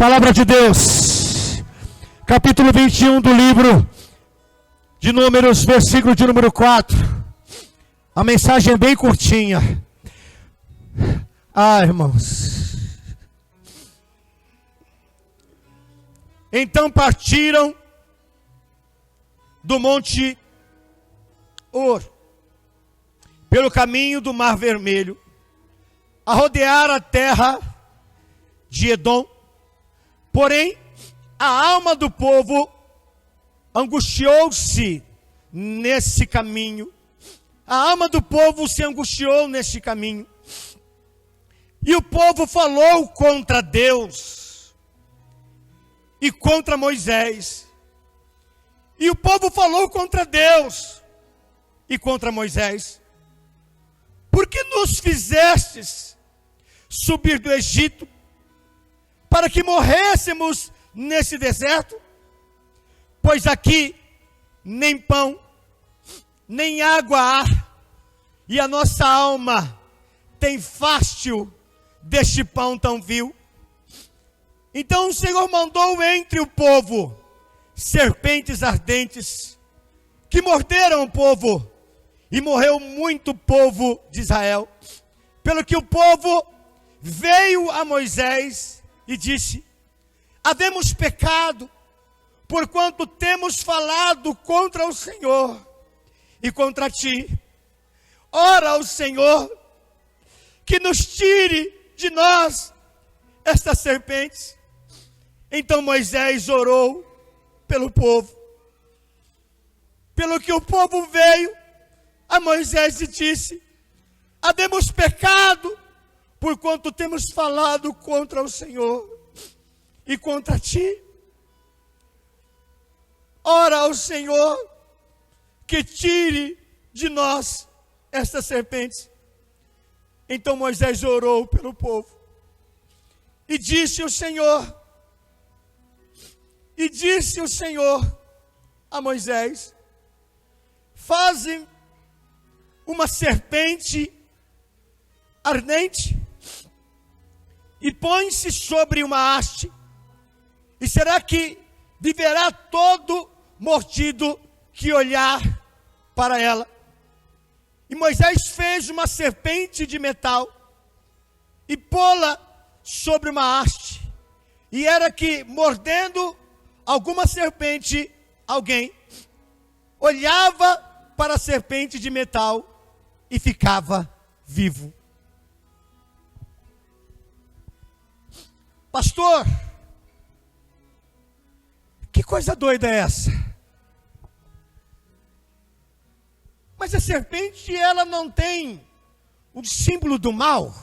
Palavra de Deus, capítulo 21 do livro de Números, versículo de número 4. A mensagem é bem curtinha. Irmãos. Então partiram do Monte Hor, pelo caminho do Mar Vermelho, a rodear a terra de Edom. Porém, a alma do povo angustiou-se nesse caminho. A alma do povo se angustiou nesse caminho. E o povo falou contra Deus e contra Moisés. E o povo falou contra Deus e contra Moisés. Por que nos fizestes subir do Egito para que morrêssemos nesse deserto? Pois aqui nem pão, nem água há, e a nossa alma tem fástio deste pão tão vil. Então o Senhor mandou entre o povo serpentes ardentes, que morderam o povo, e morreu muito povo de Israel. Pelo que o povo veio a Moisés e disse: havemos pecado, porquanto temos falado contra o Senhor e contra ti. Ora ao Senhor que nos tire de nós estas serpentes. Então Moisés orou pelo povo. Pelo que o povo veio a Moisés e disse: havemos pecado, porquanto temos falado contra o Senhor e contra ti. Ora ao Senhor que tire de nós estas serpentes. Então Moisés orou pelo povo. E disse o Senhor a Moisés: faze uma serpente ardente e põe-se sobre uma haste, e será que viverá todo mordido que olhar para ela. E Moisés fez uma serpente de metal e pô-la sobre uma haste, e era que, mordendo alguma serpente, alguém olhava para a serpente de metal e ficava vivo. Pastor, que coisa doida é essa? Mas a serpente, ela não tem o símbolo do mal.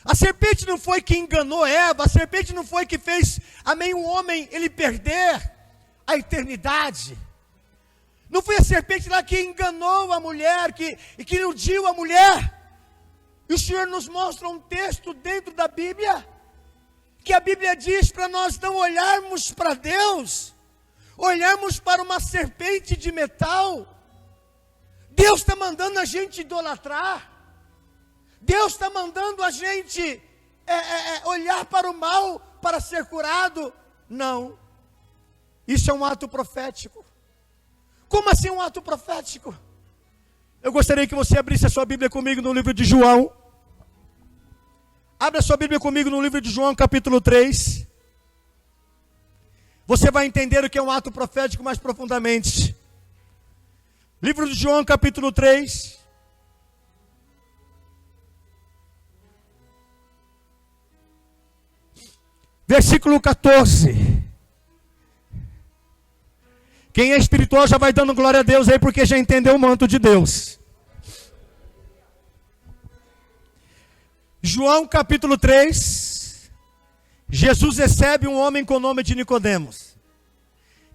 A serpente não foi que enganou Eva, a serpente não foi que fez o homem ele perder a eternidade. Não foi a serpente lá que enganou a mulher, que iludiu a mulher. E o Senhor nos mostra um texto dentro da Bíblia, que a Bíblia diz para nós não olharmos para Deus, olharmos para uma serpente de metal. Deus está mandando a gente idolatrar. Deus está mandando a gente olhar para o mal para ser curado. Não. Isso é um ato profético. Como assim um ato profético? Eu gostaria que você abrisse a sua Bíblia comigo no livro de João. Abra a sua Bíblia comigo no livro de João, capítulo 3. Você vai entender o que é um ato profético mais profundamente. Livro de João, capítulo 3. Versículo 14. Quem é espiritual já vai dando glória a Deus aí, porque já entendeu o manto de Deus. João capítulo 3. Jesus recebe um homem com o nome de Nicodemos.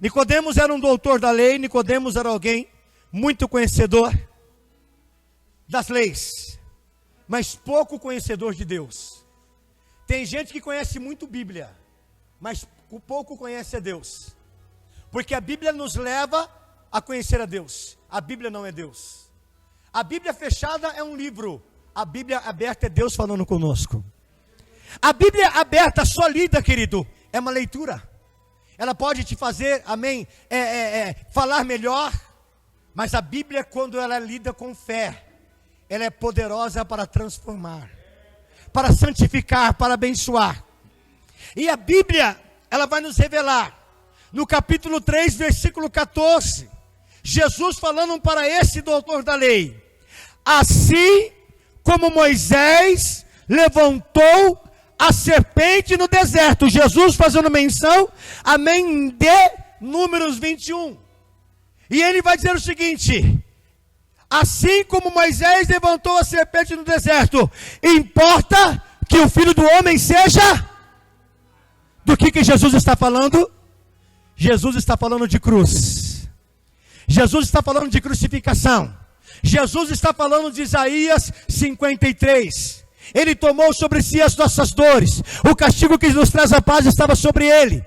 Nicodemos era um doutor da lei. Nicodemos era alguém muito conhecedor das leis, mas pouco conhecedor de Deus. Tem gente que conhece muito Bíblia, mas pouco conhece a Deus. Porque a Bíblia nos leva a conhecer a Deus. A Bíblia não é Deus. A Bíblia fechada é um livro. A Bíblia aberta é Deus falando conosco. A Bíblia aberta, só lida, querido, é uma leitura. Ela pode te fazer, amém, falar melhor. Mas a Bíblia, quando ela é lida com fé, ela é poderosa para transformar, para santificar, para abençoar. E a Bíblia, ela vai nos revelar, no capítulo 3, versículo 14, Jesus falando para esse doutor da lei: assim como Moisés levantou a serpente no deserto. Jesus fazendo menção, amém, de Números 21. E ele vai dizer o seguinte: assim como Moisés levantou a serpente no deserto, importa que o Filho do Homem seja... Do que Jesus está falando? Jesus está falando de cruz. Jesus está falando de crucificação. Jesus está falando de Isaías 53. Ele tomou sobre si as nossas dores. O castigo que nos traz a paz estava sobre ele.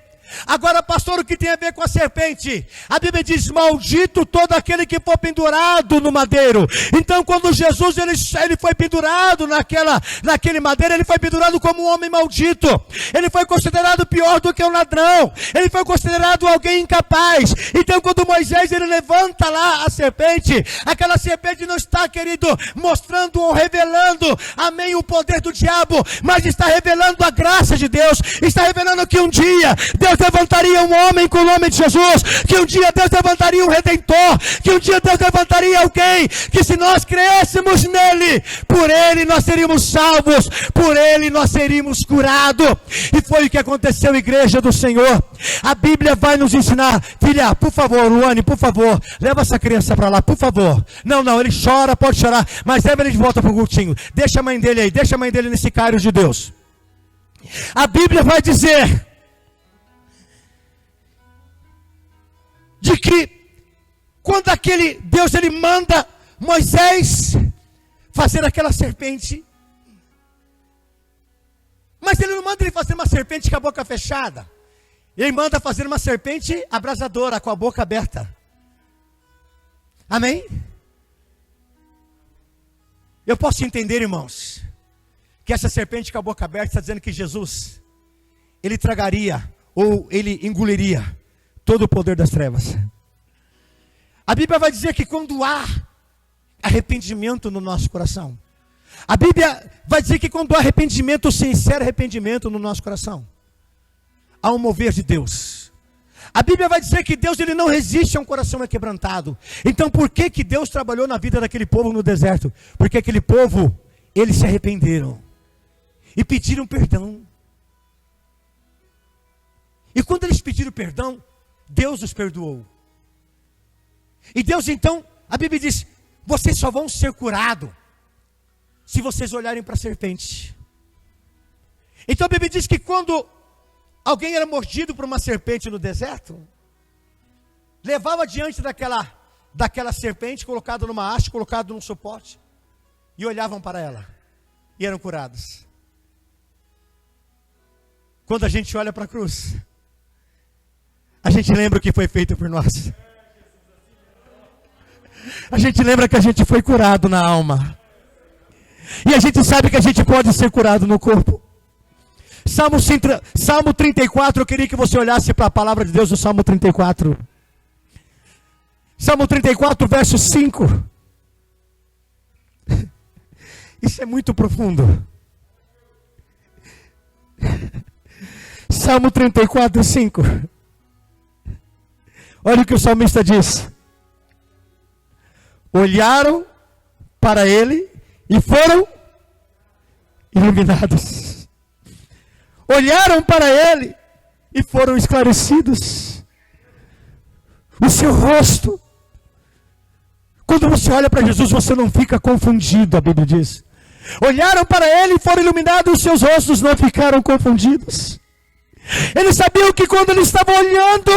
Agora, pastor, o que tem a ver com a serpente? A Bíblia diz: maldito todo aquele que for pendurado no madeiro. Então, quando Jesus ele foi pendurado naquele madeiro, ele foi pendurado como um homem maldito. Ele foi considerado pior do que um ladrão. Ele foi considerado alguém incapaz. Então, quando Moisés ele levanta lá a serpente, aquela serpente não está, querido, mostrando ou revelando, amém, o poder do diabo, mas está revelando a graça de Deus. Está revelando que um dia Deus levantaria um homem com o nome de Jesus, que um dia Deus levantaria um redentor, que um dia Deus levantaria alguém, que se nós crêssemos nele, por ele nós seríamos salvos, por ele nós seríamos curados. E foi o que aconteceu, igreja do Senhor. A Bíblia vai nos ensinar. Filha, por favor, Luane, por favor, leva essa criança para lá, por favor. Não, ele chora, pode chorar, mas leva ele de volta para o cultinho. Deixa a mãe dele aí, deixa a mãe dele nesse cário de Deus. A Bíblia vai dizer de que quando aquele Deus ele manda Moisés fazer aquela serpente, mas ele não manda ele fazer uma serpente com a boca fechada. Ele manda fazer uma serpente abrasadora, com a boca aberta. Amém? Eu posso entender, irmãos, que essa serpente com a boca aberta está dizendo que Jesus, ele tragaria, ou ele engoliria todo o poder das trevas. A Bíblia vai dizer que quando há arrependimento no nosso coração, a Bíblia vai dizer que quando há arrependimento, sincero arrependimento no nosso coração, há um mover de Deus. A Bíblia vai dizer que Deus ele não resiste a um coração quebrantado. Então por que Deus trabalhou na vida daquele povo no deserto? Porque aquele povo, eles se arrependeram e pediram perdão. E quando eles pediram perdão, Deus os perdoou. E Deus então, a Bíblia diz: vocês só vão ser curados se vocês olharem para a serpente. Então a Bíblia diz que quando alguém era mordido por uma serpente no deserto, levava diante daquela serpente, colocado numa haste, colocado num suporte, e olhavam para ela, e eram curados. Quando a gente olha para a cruz, a gente lembra o que foi feito por nós. A gente lembra que a gente foi curado na alma. E a gente sabe que a gente pode ser curado no corpo. Salmo 34, eu queria que você olhasse para a palavra de Deus, o Salmo 34. Salmo 34, verso 5. Isso é muito profundo. Salmo 34, 5. Olha o que o salmista diz: olharam para ele e foram iluminados. Olharam para ele e foram esclarecidos. O seu rosto, quando você olha para Jesus, você não fica confundido, a Bíblia diz. Olharam para ele e foram iluminados, os seus rostos não ficaram confundidos. Eles sabiam que quando eles estavam olhando,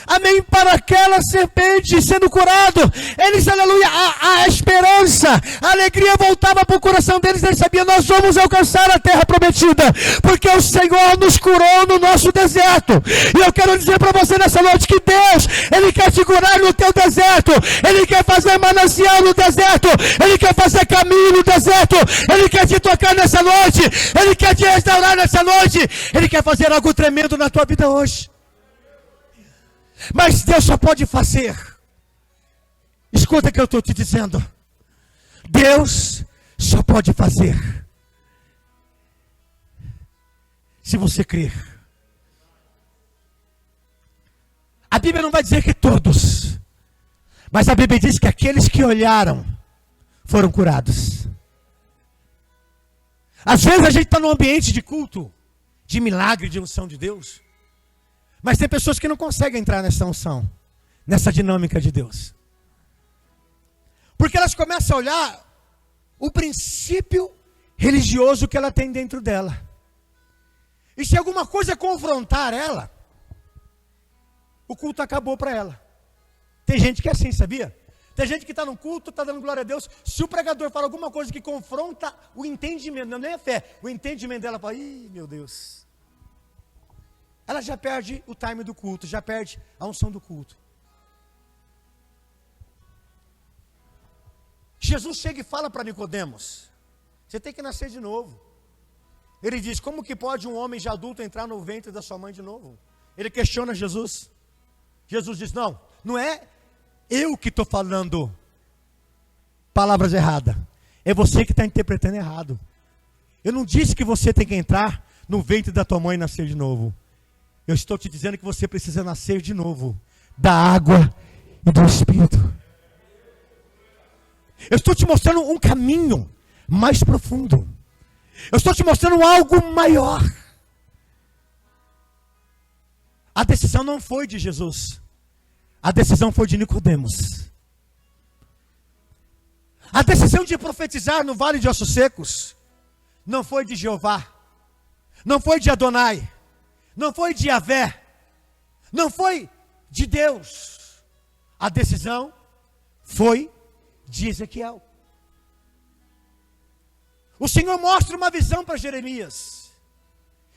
amém, para aquela serpente sendo curado, eles, aleluia, a esperança esperança, a alegria voltava para o coração deles. Eles sabiam: nós vamos alcançar a terra prometida, porque o Senhor nos curou no nosso deserto. E eu quero dizer para você nessa noite que Deus, Ele quer te curar no teu deserto. Ele quer fazer manancial no deserto. Ele quer fazer caminho no deserto. Ele quer te tocar nessa noite. Ele quer te restaurar nessa noite. Ele quer fazer algo tremendo na tua vida hoje. Mas Deus só pode fazer. Escuta o que eu estou te dizendo. Deus só pode fazer se você crer. A Bíblia não vai dizer que todos, mas a Bíblia diz que aqueles que olharam foram curados. Às vezes a gente está num ambiente de culto, de milagre, de unção de Deus, mas tem pessoas que não conseguem entrar nessa unção, nessa dinâmica de Deus. Porque elas começam a olhar o princípio religioso que ela tem dentro dela. E se alguma coisa confrontar ela, o culto acabou para ela. Tem gente que é assim, sabia? Tem gente que está no culto, está dando glória a Deus. Se o pregador fala alguma coisa que confronta o entendimento, não é a fé, o entendimento dela, fala: ih, meu Deus. Ela já perde o time do culto, já perde a unção do culto. Jesus chega e fala para Nicodemos: você tem que nascer de novo. Ele diz: como que pode um homem já adulto entrar no ventre da sua mãe de novo? Ele questiona Jesus. Jesus diz: não é eu que estou falando palavras erradas. É você que está interpretando errado. Eu não disse que você tem que entrar no ventre da tua mãe e nascer de novo. Eu estou te dizendo que você precisa nascer de novo da água e do Espírito. Eu estou te mostrando um caminho mais profundo. Eu estou te mostrando algo maior. A decisão não foi de Jesus. A decisão foi de Nicodemos. A decisão de profetizar no vale de ossos secos não foi de Jeová. Não foi de Adonai. Não foi de Yahvé. Não foi de Deus. A decisão foi de Ezequiel. O Senhor mostra uma visão para Jeremias.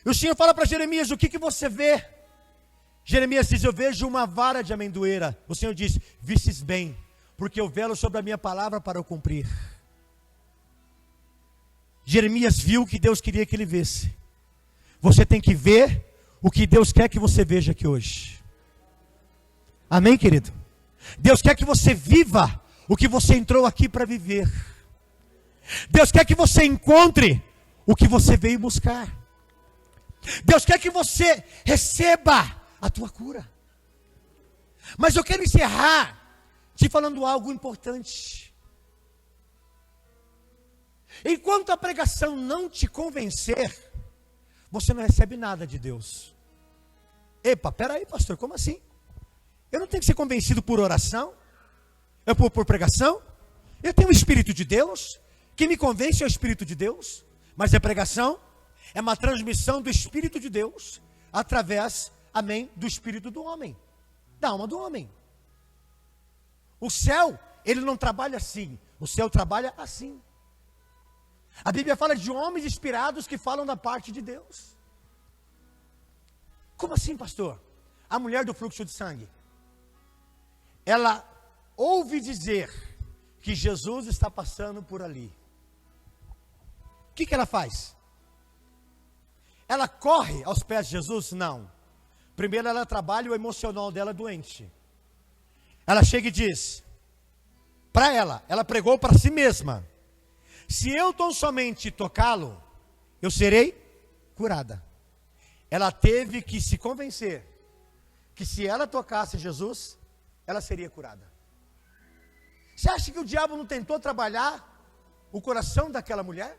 E o Senhor fala para Jeremias: o que você vê? Jeremias diz: eu vejo uma vara de amendoeira. O Senhor diz: vistes bem, porque eu velo sobre a minha palavra para o cumprir. Jeremias viu o que Deus queria que ele visse. Você tem que ver o que Deus quer que você veja aqui hoje. Amém, querido? Deus quer que você viva o que você entrou aqui para viver. Deus quer que você encontre o que você veio buscar. Deus quer que você receba a tua cura. Mas eu quero encerrar te falando algo importante. Enquanto a pregação não te convencer, você não recebe nada de Deus. Epa, peraí, pastor, como assim? Eu não tenho que ser convencido por oração? Por pregação? Eu tenho o Espírito de Deus. Quem me convence é o Espírito de Deus. Mas a pregação é uma transmissão do Espírito de Deus através, amém, do Espírito do homem, da alma do homem. O céu, ele não trabalha assim. O céu trabalha assim. A Bíblia fala de homens inspirados que falam da parte de Deus. Como assim, pastor? A mulher do fluxo de sangue, ela ouve dizer que Jesus está passando por ali. O que ela faz? Ela corre aos pés de Jesus? Não. Primeiro ela trabalha o emocional dela doente. Ela chega e diz, para ela pregou para si mesma: se eu tão somente tocá-lo, eu serei curada. Ela teve que se convencer que se ela tocasse Jesus, ela seria curada. Você acha que o diabo não tentou trabalhar o coração daquela mulher?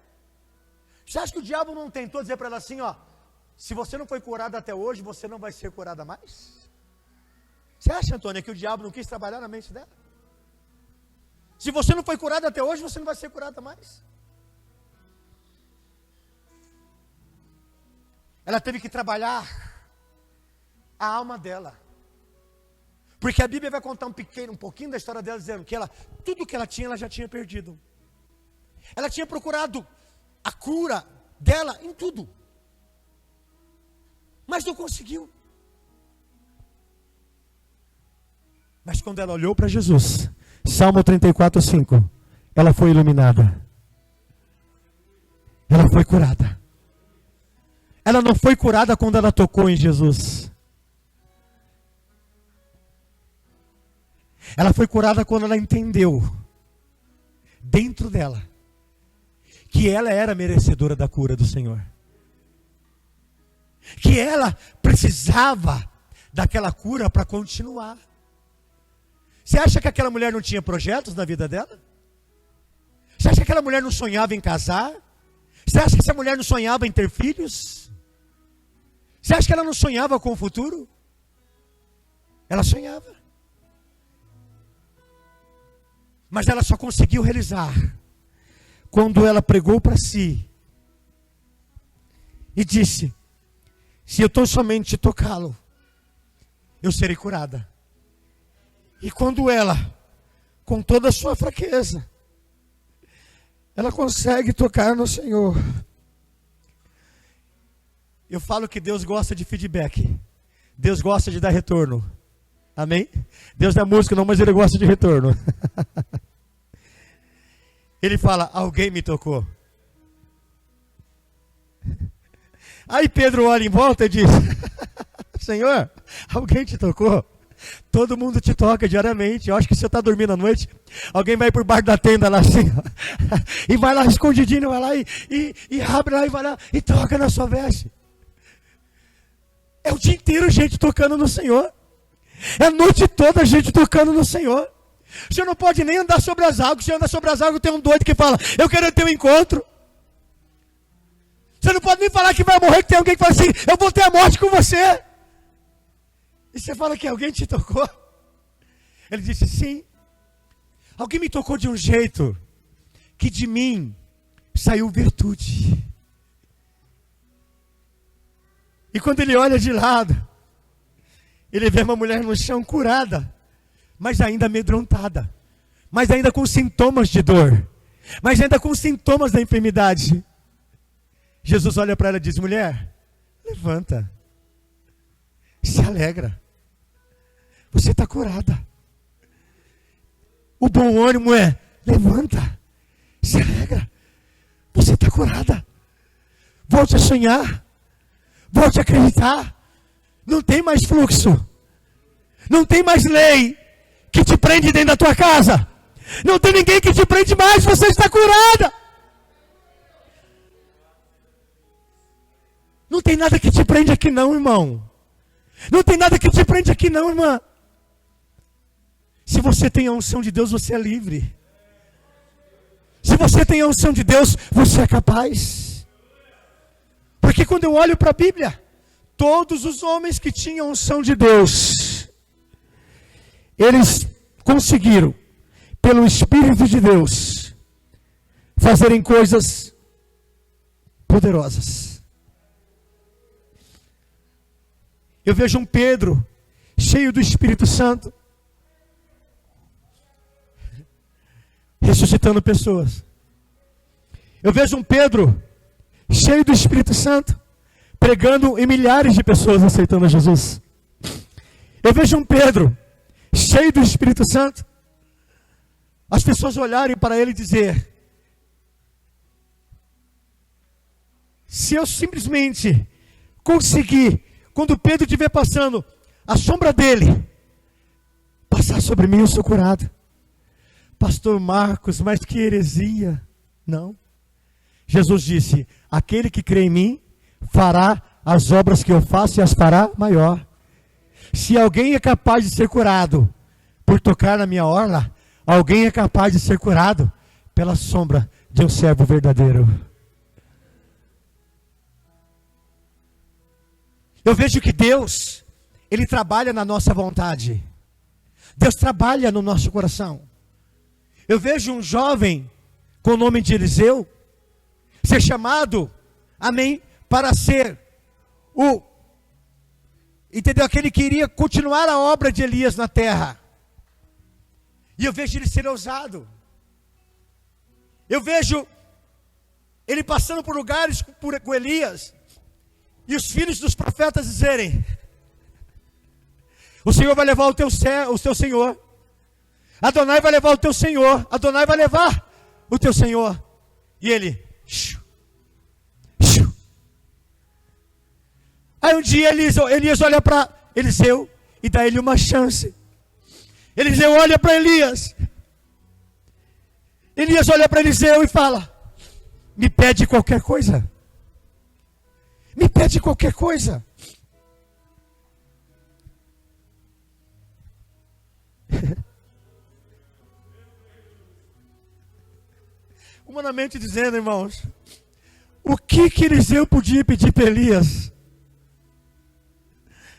Você acha que o diabo não tentou dizer para ela assim, ó, se você não foi curada até hoje, você não vai ser curada mais? Você acha, Antônia, que o diabo não quis trabalhar na mente dela? Se você não foi curada até hoje, você não vai ser curada mais. Ela teve que trabalhar a alma dela. Porque a Bíblia vai contar um pouquinho da história dela, dizendo que tudo que ela tinha, ela já tinha perdido. Ela tinha procurado a cura dela em tudo, mas não conseguiu. Mas quando ela olhou para Jesus, Salmo 34:5, ela foi iluminada. Ela foi curada. Ela não foi curada quando ela tocou em Jesus. Ela foi curada quando ela entendeu, dentro dela, que ela era merecedora da cura do Senhor. Que ela precisava daquela cura para continuar. Você acha que aquela mulher não tinha projetos na vida dela? Você acha que aquela mulher não sonhava em casar? Você acha que essa mulher não sonhava em ter filhos? Você acha que ela não sonhava com o futuro? Ela sonhava. Mas ela só conseguiu realizar quando ela pregou para si e disse: se eu tão somente tocá-lo, eu serei curada. E quando ela, com toda a sua fraqueza, ela consegue tocar no Senhor. Eu falo que Deus gosta de feedback. Deus gosta de dar retorno. Amém? Deus dá música não, mas Ele gosta de retorno. Ele fala: alguém me tocou. Aí Pedro olha em volta e diz: Senhor, alguém te tocou? Todo mundo te toca diariamente. Eu acho que você está dormindo à noite, alguém vai por baixo da tenda lá assim, e vai lá escondidinho, vai lá e abre lá e vai lá e toca na sua veste. É o dia inteiro gente tocando no Senhor. É a noite toda a gente tocando no Senhor. Você não pode nem andar sobre as águas. Se anda sobre as águas, tem um doido que fala: eu quero ter um encontro. Você não pode nem falar que vai morrer, que tem alguém que fala assim: eu vou ter a morte com você. E você fala que alguém te tocou. Ele disse: sim. Alguém me tocou de um jeito que de mim saiu virtude. E quando ele olha de lado, ele vê uma mulher no chão curada, mas ainda amedrontada, mas ainda com sintomas de dor, mas ainda com sintomas da enfermidade. Jesus olha para ela e diz: mulher, levanta, se alegra, você está curada. O bom ânimo é: levanta, se alegra, você está curada. Volte a sonhar, volte a acreditar. Não tem mais fluxo, não tem mais lei que te prende dentro da tua casa, não tem ninguém que te prende mais, você está curada. Não tem nada que te prende aqui não, irmão. Não tem nada que te prende aqui não, irmã. Se você tem a unção de Deus, você é livre. Se você tem a unção de Deus, você é capaz. Porque quando eu olho para a Bíblia, todos os homens que tinham a unção de Deus, eles conseguiram, pelo Espírito de Deus, fazerem coisas poderosas. Eu vejo um Pedro cheio do Espírito Santo, ressuscitando pessoas. Eu vejo um Pedro cheio do Espírito Santo, pregando e milhares de pessoas aceitando a Jesus. Eu vejo um Pedro cheio do Espírito Santo, as pessoas olharem para ele e dizer: se eu simplesmente conseguir, quando Pedro estiver passando, a sombra dele passar sobre mim, eu sou curado. Pastor Marcos, mas que heresia. Não. Jesus disse: aquele que crê em mim fará as obras que eu faço e as fará maior. Se alguém é capaz de ser curado por tocar na minha orla, alguém é capaz de ser curado pela sombra de um servo verdadeiro. Eu vejo que Deus, Ele trabalha na nossa vontade. Deus trabalha no nosso coração. Eu vejo um jovem com o nome de Eliseu ser chamado, amém, para ser entendeu? Aquele que iria continuar a obra de Elias na terra. E eu vejo ele ser ousado. Eu vejo ele passando por lugares com Elias, e os filhos dos profetas dizerem: o Senhor vai levar o teu Senhor. Adonai vai levar o teu Senhor. Adonai vai levar o teu Senhor. E ele... Aí um dia Elias olha para Eliseu e dá ele uma chance. Eliseu olha para Elias. Elias olha para Eliseu e fala: me pede qualquer coisa. Me pede qualquer coisa. Humanamente dizendo, irmãos, o que Eliseu podia pedir para Elias?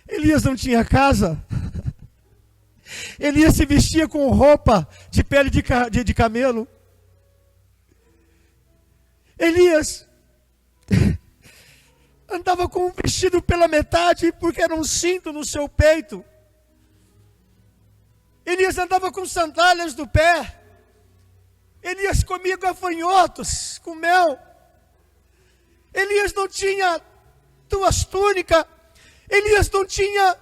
Elias não tinha casa. Elias se vestia com roupa de pele de camelo. Elias andava com um vestido pela metade, porque era um cinto no seu peito. Elias andava com sandálias no pé. Elias comia gafanhotos com mel. Elias não tinha 2 túnicas. Elias não tinha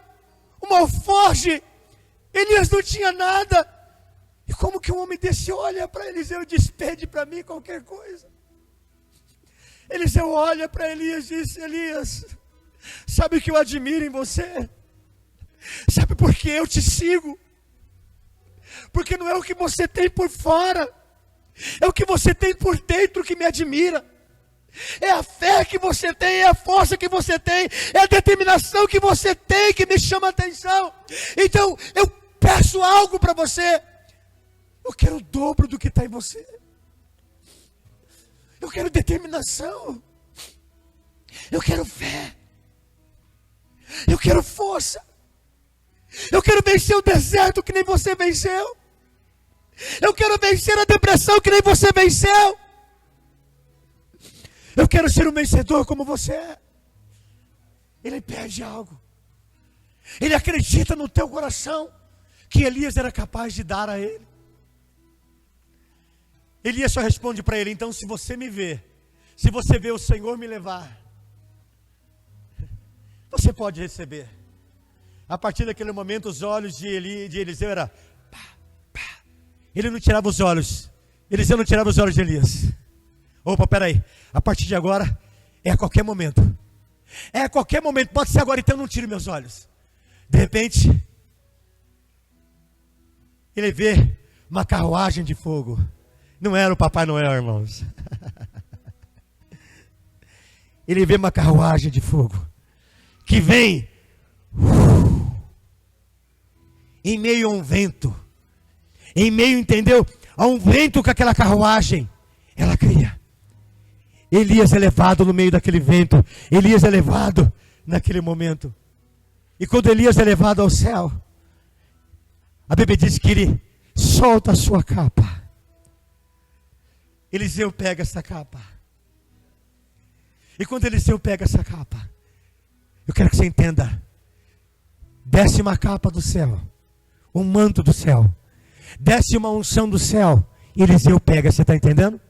uma alforge. Elias não tinha nada. E como que um homem desse olha para Eliseu e diz: pede para mim qualquer coisa? Eliseu olha para Elias e diz: Elias, sabe o que eu admiro em você? Sabe por que eu te sigo? Porque não é o que você tem por fora, é o que você tem por dentro que me admira. É a fé que você tem, é a força que você tem, é a determinação que você tem que me chama a atenção. Então eu peço algo para você. Eu quero o dobro do que está em você. Eu quero determinação. Eu quero fé. Eu quero força. Eu quero vencer o deserto que nem você venceu. Eu quero vencer a depressão que nem você venceu. Eu quero ser um vencedor como você é. Ele pede algo. Ele acredita no teu coração que Elias era capaz de dar a ele. Elias só responde para ele: então, se você me vê, se você vê o Senhor me levar, você pode receber. A partir daquele momento, os olhos de Eliseu eram pá, pá. Ele não tirava os olhos. Eliseu não tirava os olhos de Elias. Opa, peraí. A partir de agora, é a qualquer momento. É a qualquer momento. Pode ser agora, então não tire meus olhos. De repente, ele vê uma carruagem de fogo. Não era o Papai Noel, irmãos. Ele vê uma carruagem de fogo que vem em meio a um vento. Em meio, entendeu? A um vento com aquela carruagem. Ela cria. Elias é levado no meio daquele vento. Elias é levado naquele momento. E quando Elias é levado ao céu, a Bíblia diz que ele solta a sua capa. Eliseu pega essa capa. E quando Eliseu pega essa capa, eu quero que você entenda. Desce uma capa do céu, um manto do céu. Desce uma unção do céu. E Eliseu pega, você está entendendo?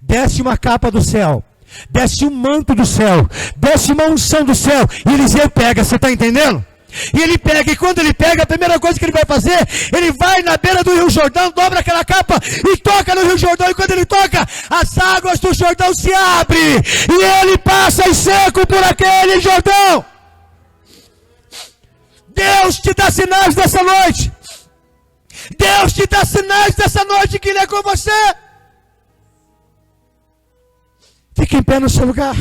Desce uma capa do céu. Desce um manto do céu. Desce uma unção do céu. E Eliseu pega, você está entendendo? E ele pega, e quando ele pega, a primeira coisa que ele vai fazer, ele vai na beira do Rio Jordão, dobra aquela capa e toca no Rio Jordão. E quando ele toca, as águas do Jordão se abrem. E ele passa em seco por aquele Jordão. Deus te dá sinais dessa noite. Deus te dá sinais dessa noite que Ele é com você. Fique em pé no seu lugar.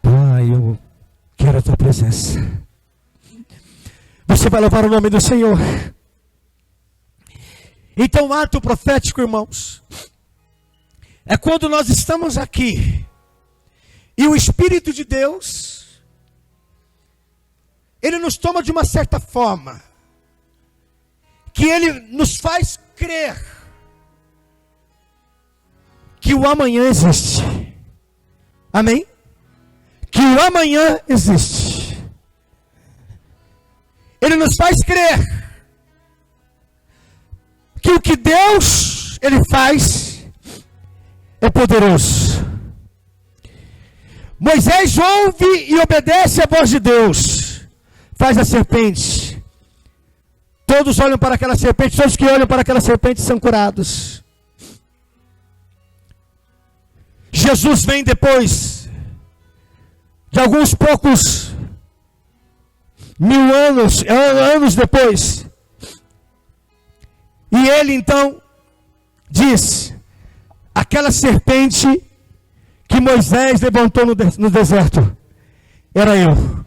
Pai, eu quero a tua presença. Você vai louvar o nome do Senhor. Então, o ato profético, irmãos, é quando nós estamos aqui e o Espírito de Deus, Ele nos toma de uma certa forma, que Ele nos faz crer que o amanhã existe. Amém? que o amanhã existe. Ele nos faz crer que o que Deus ele faz é poderoso. Moisés ouve e obedece a voz de Deus. Faz a serpente. Todos olham para aquela serpente, todos que olham para aquela serpente são curados. Jesus vem depois de alguns poucos anos depois. E ele então diz: aquela serpente que Moisés levantou no deserto, era eu.